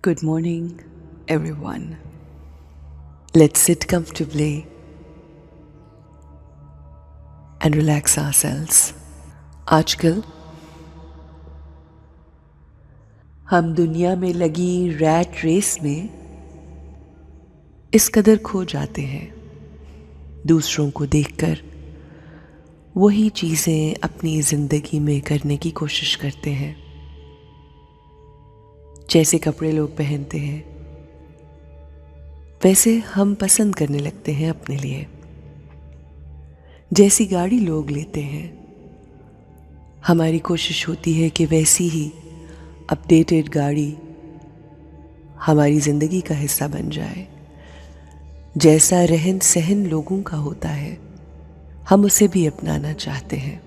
Good morning, everyone. Let's sit comfortably and relax ourselves. आजकल हम दुनिया में लगी रैट रेस में इस कदर खो जाते हैं, दूसरों को देखकर वही चीज़ें अपनी ज़िंदगी में करने की कोशिश करते हैं। जैसे कपड़े लोग पहनते हैं वैसे हम पसंद करने लगते हैं अपने लिए। जैसी गाड़ी लोग लेते हैं हमारी कोशिश होती है कि वैसी ही अपडेटेड गाड़ी हमारी ज़िंदगी का हिस्सा बन जाए। जैसा रहन सहन लोगों का होता है हम उसे भी अपनाना चाहते हैं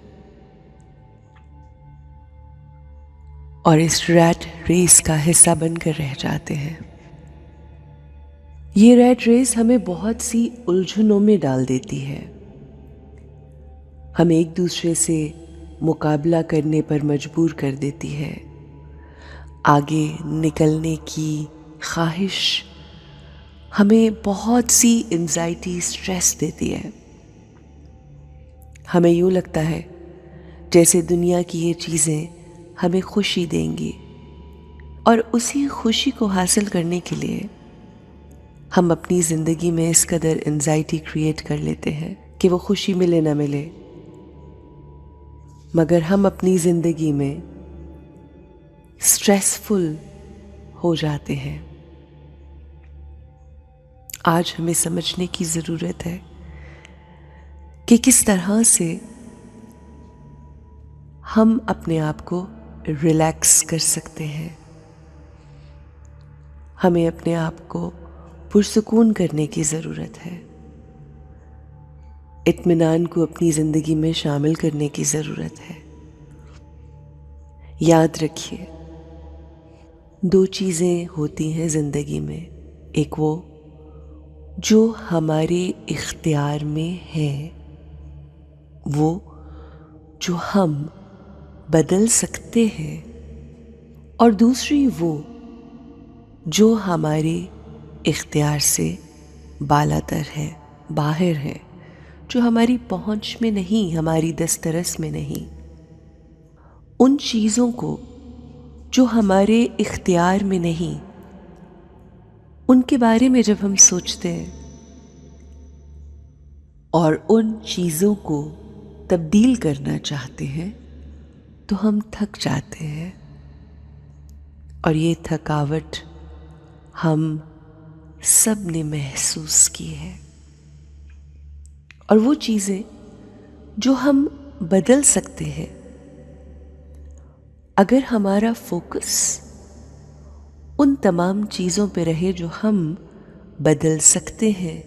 और इस रैट रेस का हिस्सा बनकर रह जाते हैं। ये रैट रेस हमें बहुत सी उलझनों में डाल देती है। हम एक दूसरे से मुकाबला करने पर मजबूर कर देती है। आगे निकलने की ख्वाहिश हमें बहुत सी एंजाइटी स्ट्रेस देती है। हमें यूँ लगता है जैसे दुनिया की ये चीज़ें हमें खुशी देंगी और उसी खुशी को हासिल करने के लिए हम अपनी ज़िंदगी में इस कदर एंजाइटी क्रिएट कर लेते हैं कि वो खुशी मिले ना मिले, मगर हम अपनी ज़िंदगी में स्ट्रेसफुल हो जाते हैं। आज हमें समझने की ज़रूरत है कि किस तरह से हम अपने आप को रिलैक्स कर सकते हैं। हमें अपने आप को पुरसुकून करने की ज़रूरत है। इत्मीनान को अपनी ज़िंदगी में शामिल करने की ज़रूरत है। याद रखिए, दो चीज़ें होती हैं ज़िंदगी में। एक वो जो हमारे इख्तियार में है, वो जो हम बदल सकते हैं, और दूसरी वो जो हमारे इख्तियार से बालातर है, बाहर है, जो हमारी पहुंच में नहीं, हमारी दस्तरस में नहीं। उन चीज़ों को जो हमारे इख्तियार में नहीं, उनके बारे में जब हम सोचते हैं और उन चीज़ों को तब्दील करना चाहते हैं तो हम थक जाते हैं। और ये थकावट हम सब ने महसूस की है। और वो चीज़ें जो हम बदल सकते हैं, अगर हमारा फोकस उन तमाम चीज़ों पे रहे जो हम बदल सकते हैं,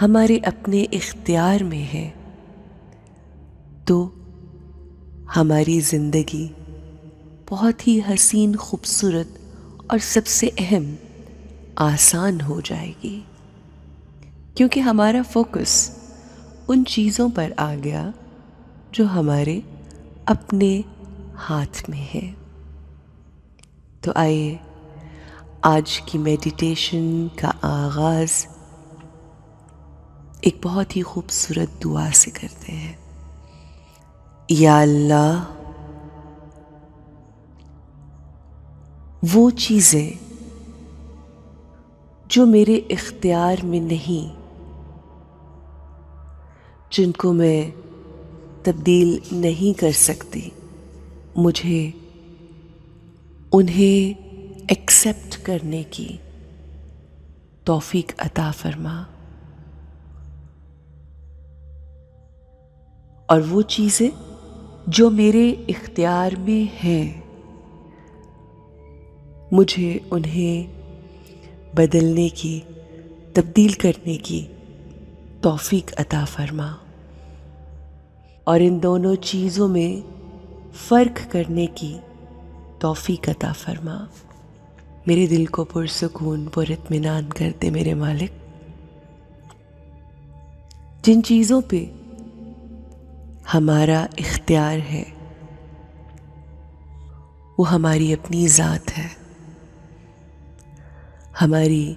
हमारे अपने इख्तियार में है, तो हमारी ज़िंदगी बहुत ही हसीन, खूबसूरत और सबसे अहम आसान हो जाएगी। क्योंकि हमारा फोकस उन चीज़ों पर आ गया जो हमारे अपने हाथ में है। तो आइए आज की मेडिटेशन का आगाज़ एक बहुत ही खूबसूरत दुआ से करते हैं। या अल्लाह, वो चीज़ें जो मेरे इख्तियार में नहीं, जिनको मैं तब्दील नहीं कर सकती, मुझे उन्हें एक्सेप्ट करने की तौफीक अता फरमा। और वो चीज़ें जो मेरे इख्तियार में हैं, मुझे उन्हें बदलने की, तब्दील करने की तौफीक अता फरमा। और इन दोनों चीज़ों में फ़र्क करने की तौफीक अता फरमा। मेरे दिल को पुरसुकून, पुरित्मीनान कर दे मेरे मालिक। जिन चीज़ों पे हमारा इख्तियार है वो हमारी अपनी ज़ात है। हमारी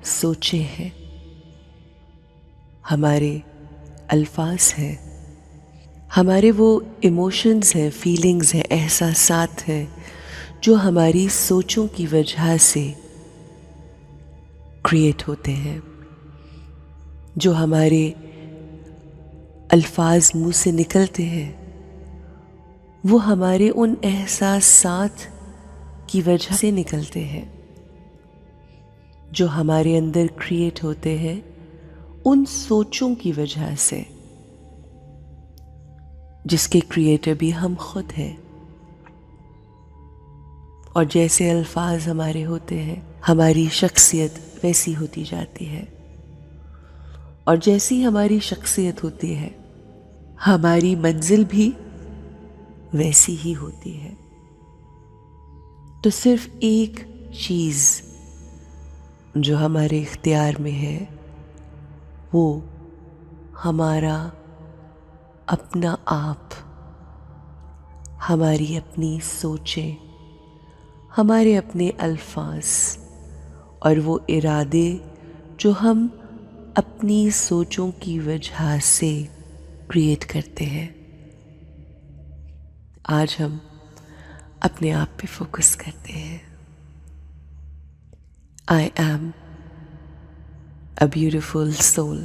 सोचें हैं, हमारे अल्फाज हैं, हमारे वो इमोशंस हैं, फीलिंग्स हैं, एहसासात हैं जो हमारी सोचों की वजह से क्रिएट होते हैं, जो हमारे अल्फाज मुंह से निकलते हैं, वो हमारे उन एहसासात की वजह से निकलते हैं जो हमारे अंदर क्रिएट होते हैं उन सोचों की वजह से, जिसके क्रिएटर भी हम खुद हैं। और जैसे अल्फाज हमारे होते हैं, हमारी शख्सियत वैसी होती जाती है, और जैसी हमारी शख्सियत होती है, हमारी मंजिल भी वैसी ही होती है। तो सिर्फ एक चीज जो हमारे इख्तियार में है, वो हमारा अपना आप, हमारी अपनी सोचें, हमारे अपने अल्फाज और वो इरादे जो हम अपनी सोचों की वजह से क्रिएट करते हैं। आज हम अपने आप पे फोकस करते हैं। I am a beautiful soul.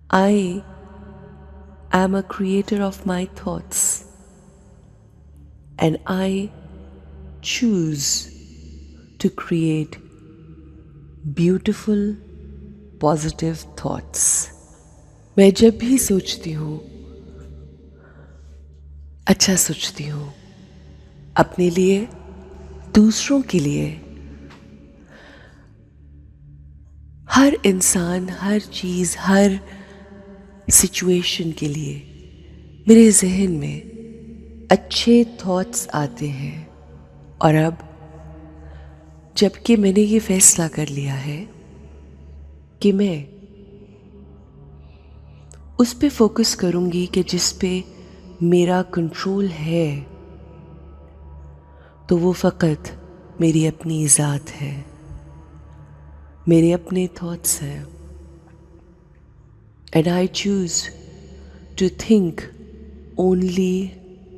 I am a creator of my thoughts, and I choose to create beautiful, positive thoughts. मैं जब भी सोचती हूँ, अच्छा सोचती हूँ, अपने लिए, दूसरों के लिए, हर इंसान, हर चीज़, हर सिचुएशन के लिए मेरे जहन में अच्छे थॉट्स आते हैं। और अब जबकि मैंने ये फैसला कर लिया है कि मैं उस पे फोकस करूँगी कि जिस पे मेरा कंट्रोल है, तो वो फ़कत मेरी अपनी ज़ात है, मेरे अपने थॉट्स हैं। And I choose to think only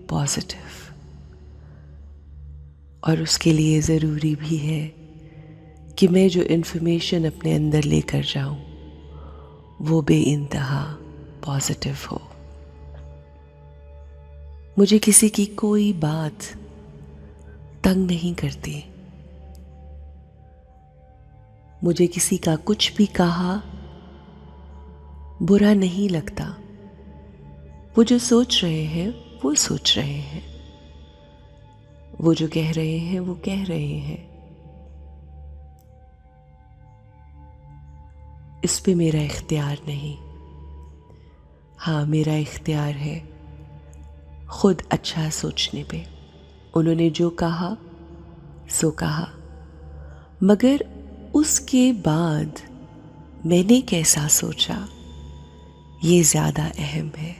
positive. और उसके लिए ज़रूरी भी है कि मैं जो इन्फॉर्मेशन अपने अंदर लेकर जाऊं वो बेइंतहा पॉजिटिव हो। मुझे किसी की कोई बात तंग नहीं करती, मुझे किसी का कुछ भी कहा बुरा नहीं लगता। वो जो सोच रहे हैं वो सोच रहे हैं, वो जो कह रहे हैं वो कह रहे हैं। इस पे मेरा इख्तियार नहीं। हाँ, मेरा इख्तियार है खुद अच्छा सोचने पे। उन्होंने जो कहा सो कहा, मगर उसके बाद मैंने कैसा सोचा ये ज़्यादा अहम है।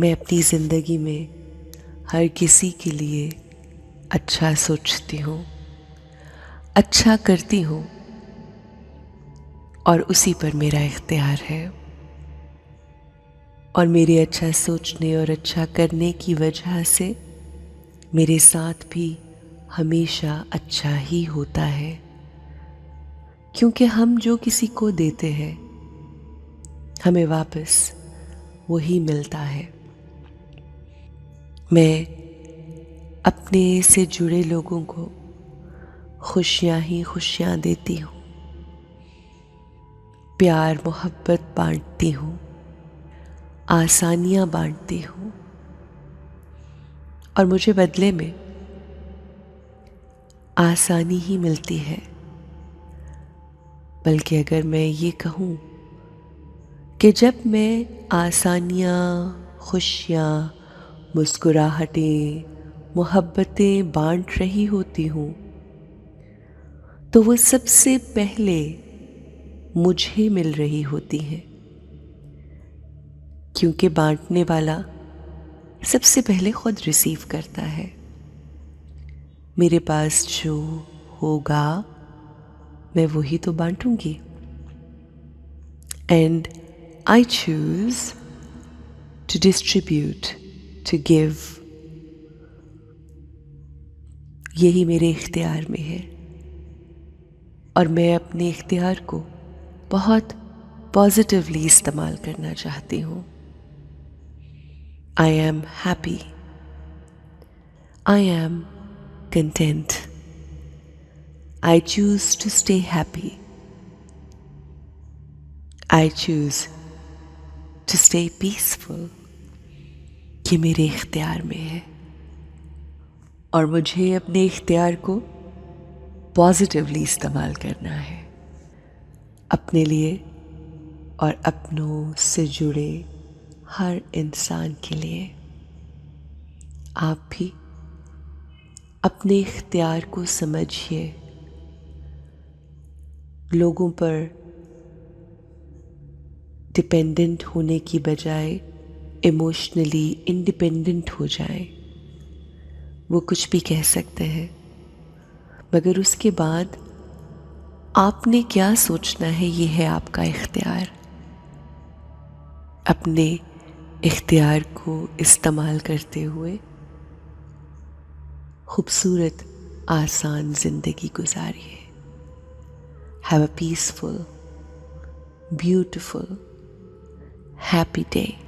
मैं अपनी ज़िंदगी में हर किसी के लिए अच्छा सोचती हूँ, अच्छा करती हूँ, और उसी पर मेरा इख्तियार है। और मेरे अच्छा सोचने और अच्छा करने की वजह से मेरे साथ भी हमेशा अच्छा ही होता है, क्योंकि हम जो किसी को देते हैं हमें वापस वही मिलता है। मैं अपने से जुड़े लोगों को खुशियाँ ही खुशियाँ देती हूँ, प्यार मोहब्बत बांटती हूँ, आसानियाँ बांटती हूँ, और मुझे बदले में आसानी ही मिलती है। बल्कि अगर मैं ये कहूँ कि जब मैं आसानियाँ, खुशियाँ, मुस्कुराहटें, मोहब्बतें बांट रही होती हूँ, तो वो सबसे पहले मुझे मिल रही होती हैं, क्योंकि बांटने वाला सबसे पहले खुद रिसीव करता है। मेरे पास जो होगा मैं वही तो बांटूंगी. And I choose to distribute, to give. यही मेरे इख्तियार में है और मैं अपने इख्तियार को बहुत पॉजिटिवली इस्तेमाल करना चाहती हूँ. I am happy. I am content. I choose to stay happy. I choose to stay peaceful. ये मेरे इख्तियार में है और मुझे अपने इख्तियार को पॉजिटिवली इस्तेमाल करना है अपने लिए और अपनों से जुड़े हर इंसान के लिए. आप भी अपने इख्तियार को समझिए. लोगों पर डिपेंडेंट होने की बजाय इमोशनली इंडिपेंडेंट हो जाए. वो कुछ भी कह सकते हैं मगर उसके बाद आपने क्या सोचना है ये है आपका इख्तियार. अपने इख्तियार को इस्तेमाल करते हुए खूबसूरत आसान ज़िंदगी गुजारिए. Have a peaceful, beautiful, happy day.